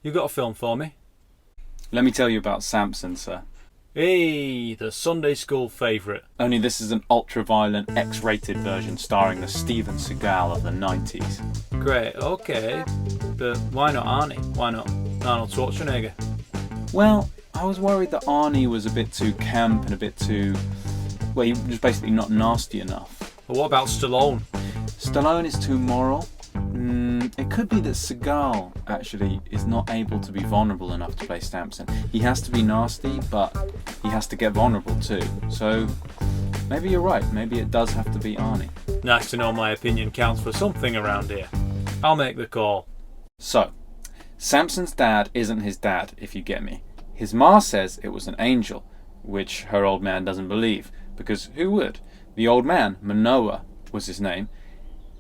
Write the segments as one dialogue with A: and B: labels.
A: You got a film for me?
B: Let me tell you about Samson, sir.
A: Hey, the Sunday school favourite.
B: Only this is an ultra-violent, X-rated version starring the Steven Seagal of the 90s.
A: Great, okay. But why not Arnie? Why not Arnold Schwarzenegger?
B: Well, I was worried that Arnie was a bit too camp and a bit too... Well, he was basically not nasty enough.
A: But what about Stallone?
B: Stallone is too moral. It could be that Seagal actually is not able to be vulnerable enough to play Samson. He has to be nasty, but he has to get vulnerable too. So maybe you're right. Maybe it does have to be Arnie.
A: Nice to know my opinion counts for something around here. I'll make the call.
B: So, Samson's dad isn't his dad, if you get me. His ma says it was an angel, which her old man doesn't believe, because who would? The old man, Manoah was his name,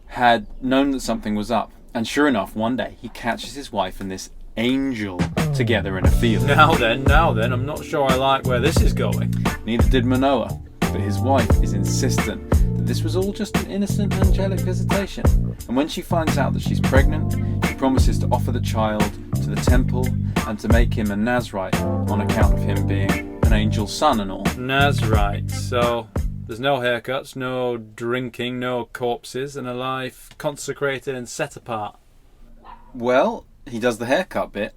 B: had known that something was up. And sure enough, one day he catches his wife and this angel together in a field.
A: Now then, I'm not sure I like where this is going.
B: Neither did Manoah, but his wife is insistent that this was all just an innocent angelic visitation. And when she finds out that she's pregnant, she promises to offer the child to the temple and to make him a Nazirite on account of him being an angel's son and all.
A: Nazirite, so there's no haircuts, no drinking, no corpses, and a life consecrated and set apart.
B: Well, he does the haircut bit.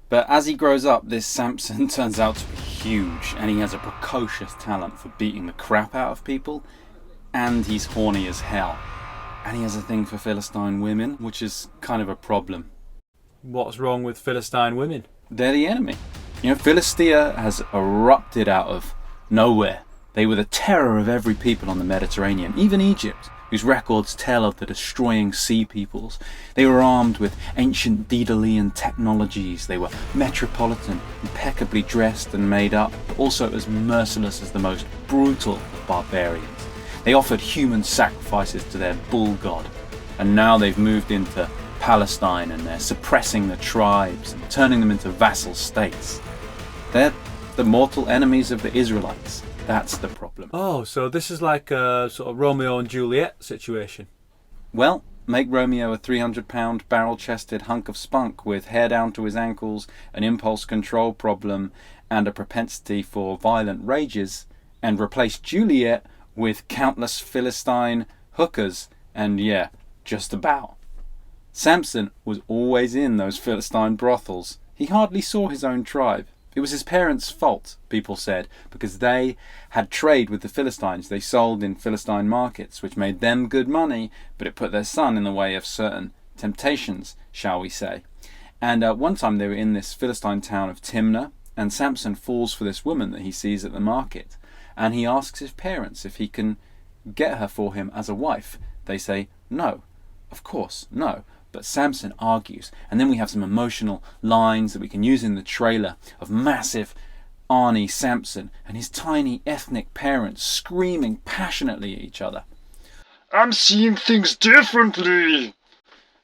B: But as he grows up, this Samson turns out to be huge, and he has a precocious talent for beating the crap out of people, and he's horny as hell. And he has a thing for Philistine women, which is kind of a problem.
A: What's wrong with Philistine women?
B: They're the enemy. You know, Philistia has erupted out of nowhere. They were the terror of every people on the Mediterranean, even Egypt, whose records tell of the destroying sea peoples. They were armed with ancient Delilah technologies. They were metropolitan, impeccably dressed and made up, but also as merciless as the most brutal of barbarians. They offered human sacrifices to their bull god, and now they've moved into Palestine and they're suppressing the tribes and turning them into vassal states. They're the mortal enemies of the Israelites. That's the problem.
A: Oh, so this is like a sort of Romeo and Juliet situation.
B: Well, make Romeo a 300-pound barrel-chested hunk of spunk with hair down to his ankles, an impulse control problem, and a propensity for violent rages, and replace Juliet with countless Philistine hookers, and yeah, just about. Samson was always in those Philistine brothels. He hardly saw his own tribe. It was his parents' fault, people said, because they had trade with the Philistines. They sold in Philistine markets, which made them good money, but it put their son in the way of certain temptations, shall we say. And one time they were in this Philistine town of Timnah, and Samson falls for this woman that he sees at the market. And he asks his parents if he can get her for him as a wife. They say, no, of course, no. But Samson argues, and then we have some emotional lines that we can use in the trailer of massive Arnie Samson and his tiny ethnic parents screaming passionately at each other.
C: I'm seeing things differently.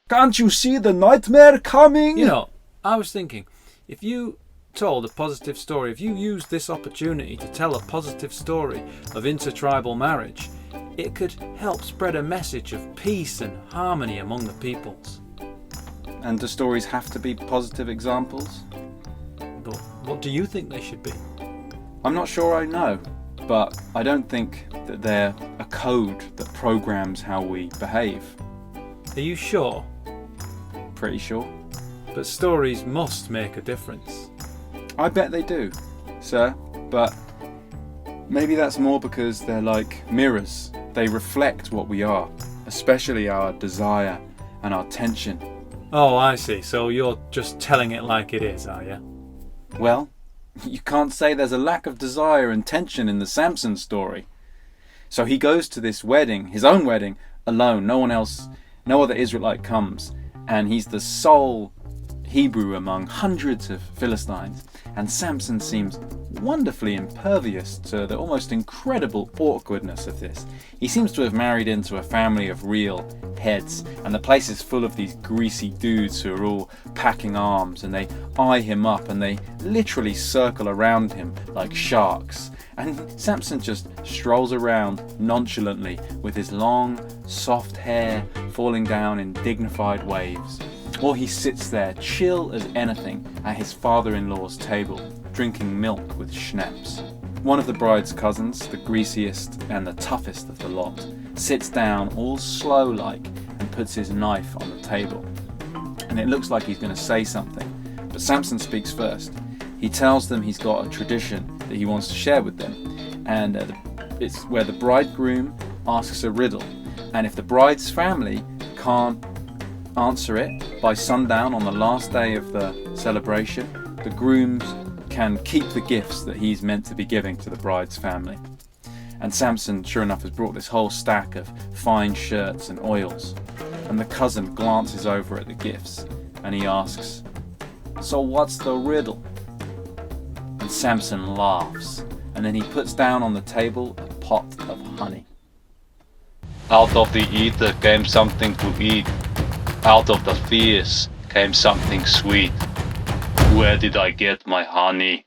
B: Can't you see the nightmare coming?
A: You know, I was thinking, if you told a positive story, if you used this opportunity to tell a positive story of intertribal marriage, it could help spread a message of peace and harmony among the peoples.
B: And do stories have to be positive examples?
A: But what do you think they should be?
B: I'm not sure I know, but I don't think that they're a code that programs how we behave.
A: Are you sure?
B: Pretty sure.
A: But stories must make a difference.
B: I bet they do, sir, but maybe that's more because they're like mirrors. They reflect what we are, especially our desire and our tension.
A: Oh, I see. So you're just telling it like it is, are you?
B: Well, you can't say there's a lack of desire and tension in the Samson story. So he goes to this wedding, his own wedding, alone. No one else, no other Israelite comes. And he's the sole Hebrew among hundreds of Philistines. And Samson seems wonderfully impervious to the almost incredible awkwardness of this. He seems to have married into a family of real heads, and the place is full of these greasy dudes who are all packing arms, and they eye him up and they literally circle around him like sharks. And Samson just strolls around nonchalantly with his long, soft hair falling down in dignified waves. Or he sits there, chill as anything, at his father-in-law's table, drinking milk with schnapps. One of the bride's cousins, the greasiest and the toughest of the lot, sits down all slow-like and puts his knife on the table. And it looks like he's going to say something, but Samson speaks first. He tells them he's got a tradition that he wants to share with them, and it's where the bridegroom asks a riddle, and if the bride's family can't answer it by sundown on the last day of the celebration, the grooms can keep the gifts that he's meant to be giving to the bride's family. And Samson, sure enough, has brought this whole stack of fine shirts and oils, and the cousin glances over at the gifts and he asks, "So what's the riddle?" And Samson laughs, and then he puts down on the table a pot of honey.
D: Out of the ether came something to eat. Out of the fierce came something sweet. Where did I get my honey?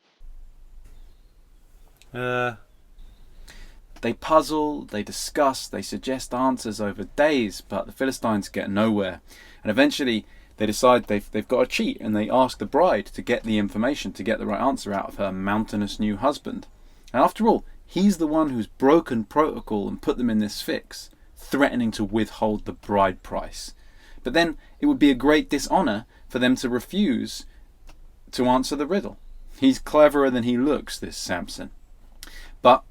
B: They puzzle, they discuss, they suggest answers over days, but the Philistines get nowhere. And eventually they decide they've got to cheat, and they ask the bride to get the information, to get the right answer out of her mountainous new husband. And after all, he's the one who's broken protocol and put them in this fix, threatening to withhold the bride price. But then it would be a great dishonour for them to refuse to answer the riddle. He's cleverer than he looks, this Samson. But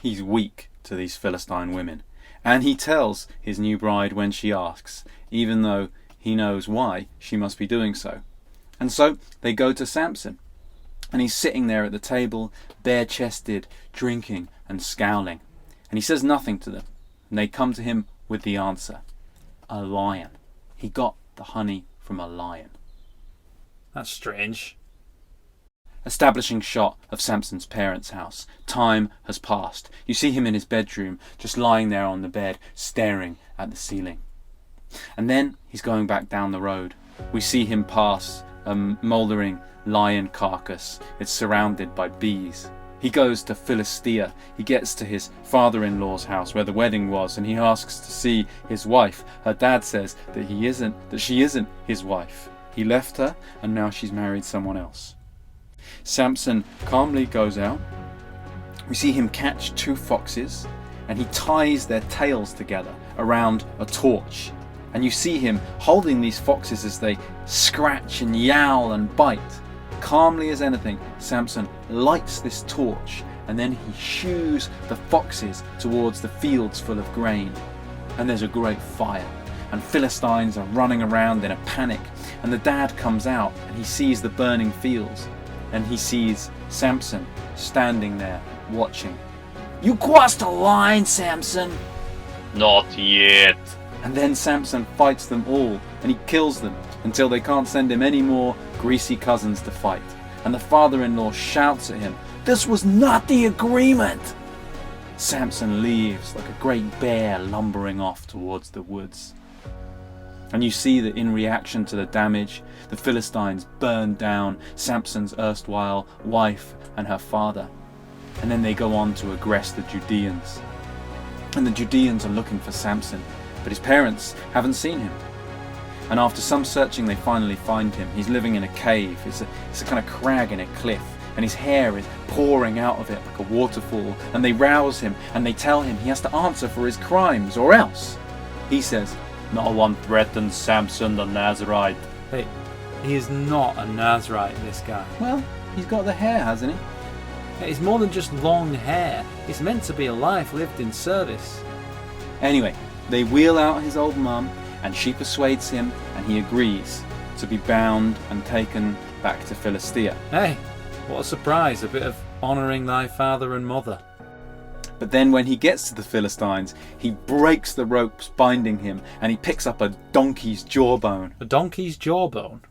B: he's weak to these Philistine women, and he tells his new bride when she asks, even though he knows why she must be doing so. And so they go to Samson, and he's sitting there at the table, bare-chested, drinking and scowling. And he says nothing to them, and they come to him with the answer. A lion. He got the honey from a lion.
A: That's strange.
B: Establishing shot of Samson's parents' house. Time has passed. You see him in his bedroom, just lying there on the bed, staring at the ceiling. And then he's going back down the road. We see him pass a mouldering lion carcass. It's surrounded by bees. He goes to Philistia. He gets to his father-in-law's house where the wedding was, and he asks to see his wife. Her dad says that she isn't his wife. He left her, and now she's married someone else. Samson calmly goes out. We see him catch 2 foxes, and he ties their tails together around a torch. And you see him holding these foxes as they scratch and yowl and bite. Calmly as anything, Samson lights this torch, and then he shoos the foxes towards the fields full of grain. And there's a great fire, and Philistines are running around in a panic, and the dad comes out and he sees the burning fields, and he sees Samson standing there watching. "You crossed the line, Samson!"
D: Not yet.
B: And then Samson fights them all, and he kills them until they can't send him any more greasy cousins to fight. And the father-in-law shouts at him, "This was not the agreement!" Samson leaves like a great bear lumbering off towards the woods. And you see that in reaction to the damage, the Philistines burn down Samson's erstwhile wife and her father. And then they go on to aggress the Judeans. And the Judeans are looking for Samson, but his parents haven't seen him. And after some searching, they finally find him. He's living in a cave. It's a kind of crag in a cliff, and his hair is pouring out of it like a waterfall. And they rouse him, and they tell him he has to answer for his crimes, or else. He says,
D: No one threatens Samson the Nazarite.
A: Hey, he is not a Nazarite, this guy.
B: well, he's got the hair, hasn't he?
A: It's more than just long hair. It's meant to be a life lived in service.
B: Anyway, they wheel out his old mum, and she persuades him, and he agrees to be bound and taken back to Philistia.
A: Hey, what a surprise, a bit of honouring thy father and mother.
B: But then when he gets to the Philistines, he breaks the ropes binding him, and he picks up a donkey's jawbone.
A: A donkey's jawbone?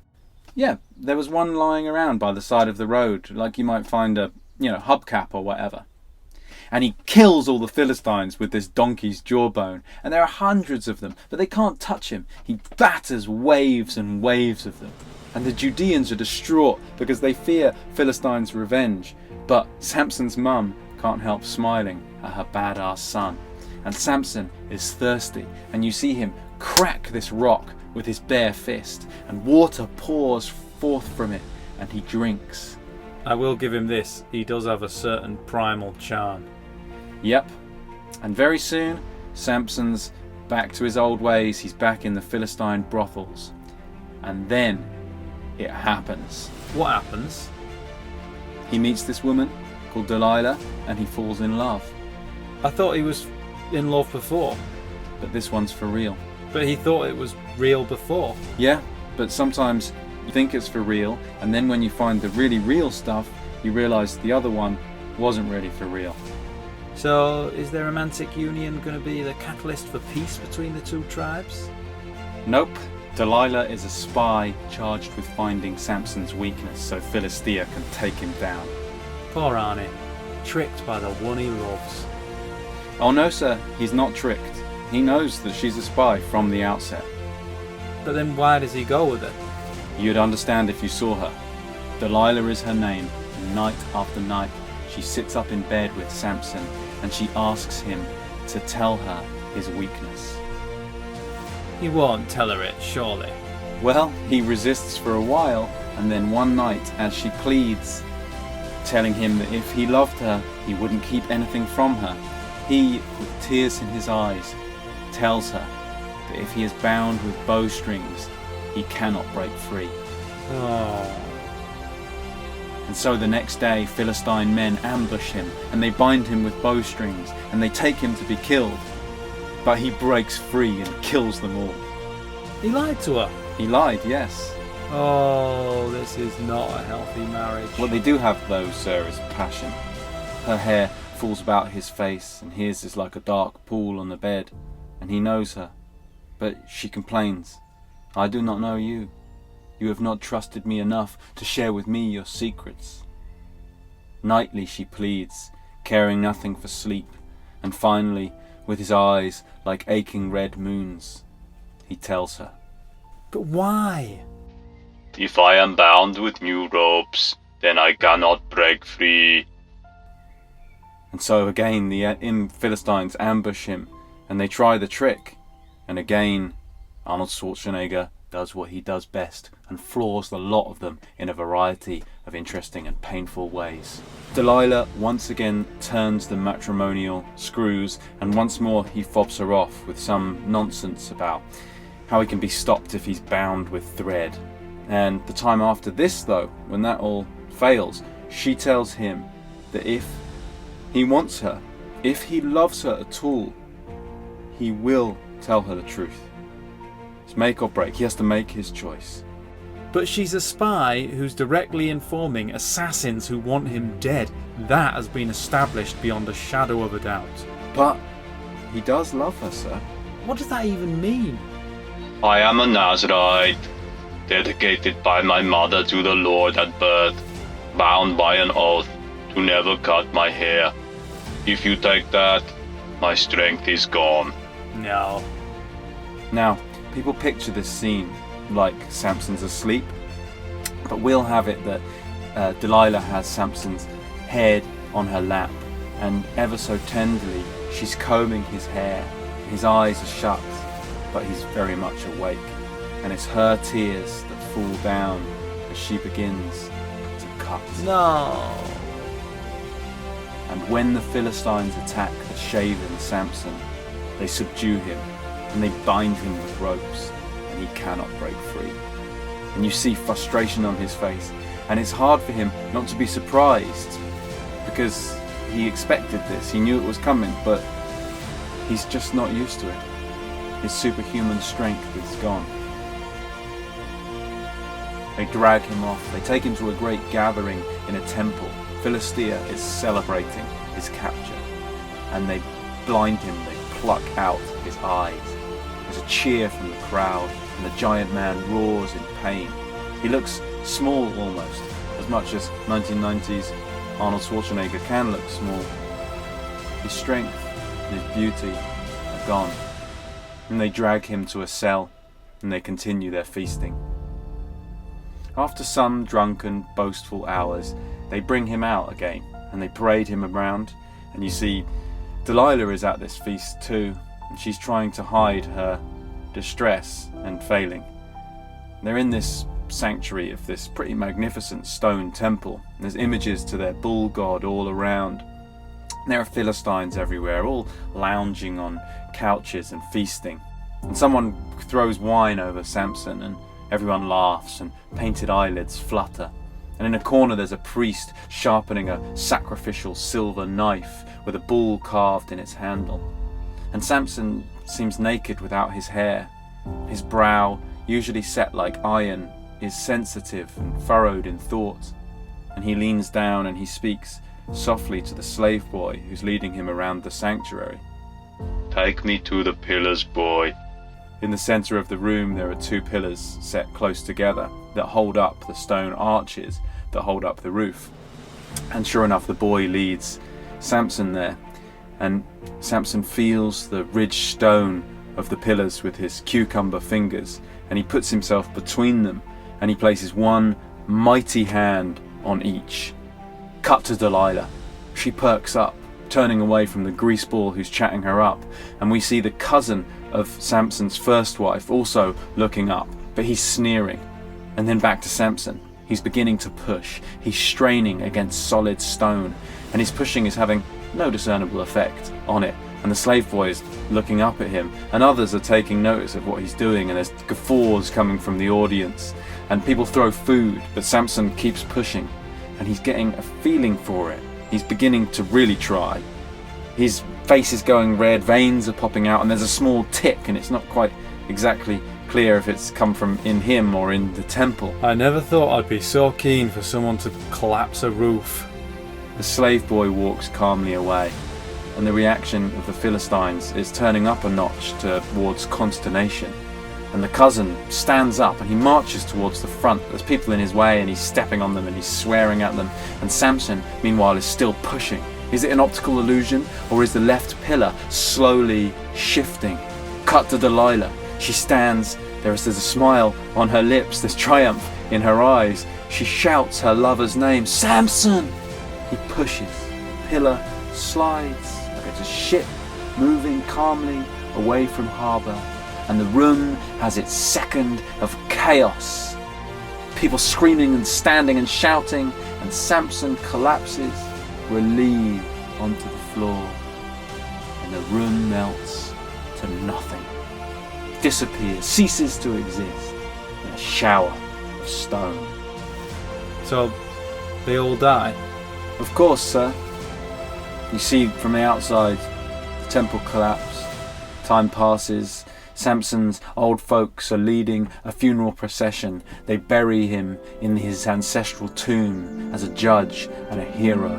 B: Yeah, there was one lying around by the side of the road, like you might find a, hubcap or whatever. And he kills all the Philistines with this donkey's jawbone, and there are hundreds of them, but they can't touch him. He batters waves and waves of them. And the Judeans are distraught because they fear Philistines' revenge, but Samson's mum can't help smiling at her badass son. And Samson is thirsty, and you see him crack this rock with his bare fist, and water pours forth from it, and he drinks.
A: I will give him this, he does have a certain primal charm.
B: Yep. And very soon, Samson's back to his old ways. He's back in the Philistine brothels. And then it happens.
A: What happens?
B: He meets this woman called Delilah, and he falls in love.
A: I thought he was in love before,
B: But this one's for real.
A: but he thought it was real before.
B: Yeah, but sometimes you think it's for real, and then when you find the really real stuff, you realise the other one wasn't really for real.
A: So, is their romantic union going to be the catalyst for peace between the two tribes?
B: Nope. Delilah is a spy charged with finding Samson's weakness so Philistia can take him down.
A: Poor Arnie, tricked by the one he loves.
B: Oh no, sir, he's not tricked. He knows that she's a spy from the outset.
A: But then why does he go with her?
B: You'd understand if you saw her. Delilah is her name, and night after night she sits up in bed with Samson and she asks him to tell her his weakness.
A: He won't tell her it, surely.
B: Well, he resists for a while, and then one night, as she pleads, telling him that if he loved her, he wouldn't keep anything from her, he, with tears in his eyes, tells her that if he is bound with bowstrings, he cannot break free.
A: Oh.
B: And so the next day, Philistine men ambush him, and they bind him with bowstrings, and they take him to be killed. But he breaks free and kills them all.
A: He lied to her.
B: He lied, yes.
A: Oh, this is not a healthy marriage.
B: What they do have, though, sir, is passion. Her hair falls about his face, and his is like a dark pool on the bed, and he knows her. But she complains, "I do not know you. You have not trusted me enough to share with me your secrets." Nightly she pleads, caring nothing for sleep, and finally, with his eyes like aching red moons, he tells her.
A: But why?
D: If I am bound with new ropes, then I cannot break free.
B: And so again the Philistines ambush him, and they try the trick, and again Arnold Schwarzenegger does what he does best and floors the lot of them in a variety of interesting and painful ways. Delilah once again turns the matrimonial screws, and once more he fobs her off with some nonsense about how he can be stopped if he's bound with thread. And the time after this, though, when that all fails, she tells him that if he wants her, if he loves her at all, he will tell her the truth. It's make or break. He has to make his choice.
A: But she's a spy who's directly informing assassins who want him dead. That has been established beyond a shadow of a doubt.
B: But he does love her, sir.
A: What does that even mean?
D: I am a Nazarite, dedicated by my mother to the Lord at birth, bound by an oath to never cut my hair. If you take that, my strength is gone.
A: No.
B: Now, people picture this scene like Samson's asleep, but we'll have it that Delilah has Samson's head on her lap, and ever so tenderly she's combing his hair. His eyes are shut, but he's very much awake, and it's her tears that fall down as she begins to cut.
A: No.
B: And when the Philistines attack the shaven Samson, they subdue him, and they bind him with ropes, and he cannot break free. And you see frustration on his face, and it's hard for him not to be surprised, because he expected this, he knew it was coming, but he's just not used to it. His superhuman strength is gone. They drag him off, they take him to a great gathering in a temple. Philistia is celebrating his capture, and they blind him, they pluck out his eyes. There's a cheer from the crowd, and the giant man roars in pain. He looks small almost, as much as 1990s Arnold Schwarzenegger can look small. His strength and his beauty are gone, and they drag him to a cell, and they continue their feasting. After some drunken, boastful hours, they bring him out again, and they parade him around, and you see Delilah is at this feast too, and she's trying to hide her distress and failing. They're in this sanctuary of this pretty magnificent stone temple. There's images to their bull god all around. There are Philistines everywhere, all lounging on couches and feasting. And someone throws wine over Samson and everyone laughs and painted eyelids flutter. And in a corner there's a priest sharpening a sacrificial silver knife with a bull carved in its handle. And Samson seems naked without his hair. His brow, usually set like iron, is sensitive and furrowed in thought. And he leans down and he speaks softly to the slave boy who's leading him around the sanctuary.
D: Take me to the pillars, boy.
B: In the center of the room there are two pillars set close together that hold up the stone arches that hold up the roof. And sure enough, the boy leads Samson there, and Samson feels the ridged stone of the pillars with his cucumber fingers, and he puts himself between them, and he places one mighty hand on each. Cut to Delilah. She perks up, turning away from the greaseball who's chatting her up, and we see the cousin of Samson's first wife also looking up, but he's sneering. And then back to Samson. He's beginning to push. He's straining against solid stone, and his pushing is having no discernible effect on it. And the slave boy is looking up at him, and others are taking notice of what he's doing, and there's guffaws coming from the audience, and people throw food, but Samson keeps pushing, and he's getting a feeling for it. He's beginning to really try. His face is going red, veins are popping out, and there's a small tick, and it's not quite exactly clear if it's come from in him or in the temple.
A: I never thought I'd be so keen for someone to collapse a roof.
B: The slave boy walks calmly away, and the reaction of the Philistines is turning up a notch towards consternation. And the cousin stands up and he marches towards the front. There's people in his way and he's stepping on them and he's swearing at them. And Samson, meanwhile, is still pushing. Is it an optical illusion, or is the left pillar slowly shifting? Cut to Delilah. She stands. There's a smile on her lips. There's triumph in her eyes. She shouts her lover's name, Samson! He pushes. Pillar slides like it's a ship moving calmly away from harbour, and the room has its second of chaos. People screaming and standing and shouting, and Samson collapses, relieved onto the floor, and the room melts to nothing, disappears, ceases to exist in a shower of stone.
A: So, they all die?
B: Of course, sir. You see from the outside the temple collapse. Time passes. Samson's old folks are leading a funeral procession. They bury him in his ancestral tomb as a judge and a hero.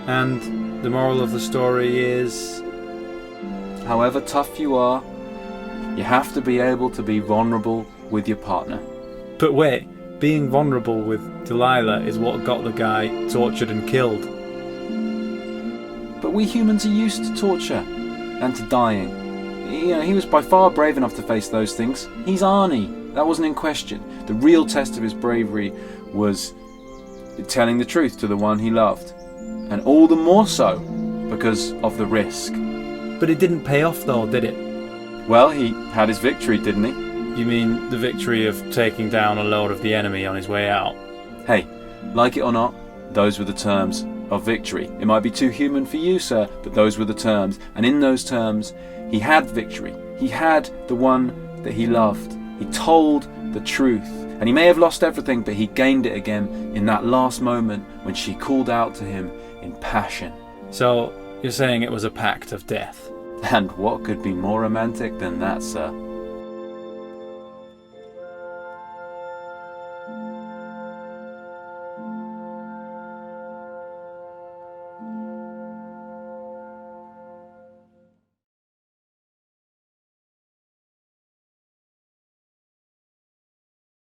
A: And the moral of the story is,
B: however tough you are, you have to be able to be vulnerable with your partner.
A: but wait, being vulnerable with Delilah is what got the guy tortured and killed.
B: But we humans are used to torture and to dying. He was by far brave enough to face those things. He's Arnie. That wasn't in question. The real test of his bravery was telling the truth to the one he loved. And all the more so because of the risk.
A: But it didn't pay off though, did it?
B: Well, he had his victory, didn't he?
A: You mean the victory of taking down a load of the enemy on his way out?
B: Hey, like it or not, those were the terms of victory. It might be too human for you, sir, but those were the terms. And in those terms, he had victory. He had the one that he loved. He told the truth. And he may have lost everything, but he gained it again in that last moment when she called out to him in passion.
A: So, you're saying it was a pact of death?
B: And what could be more romantic than that, sir?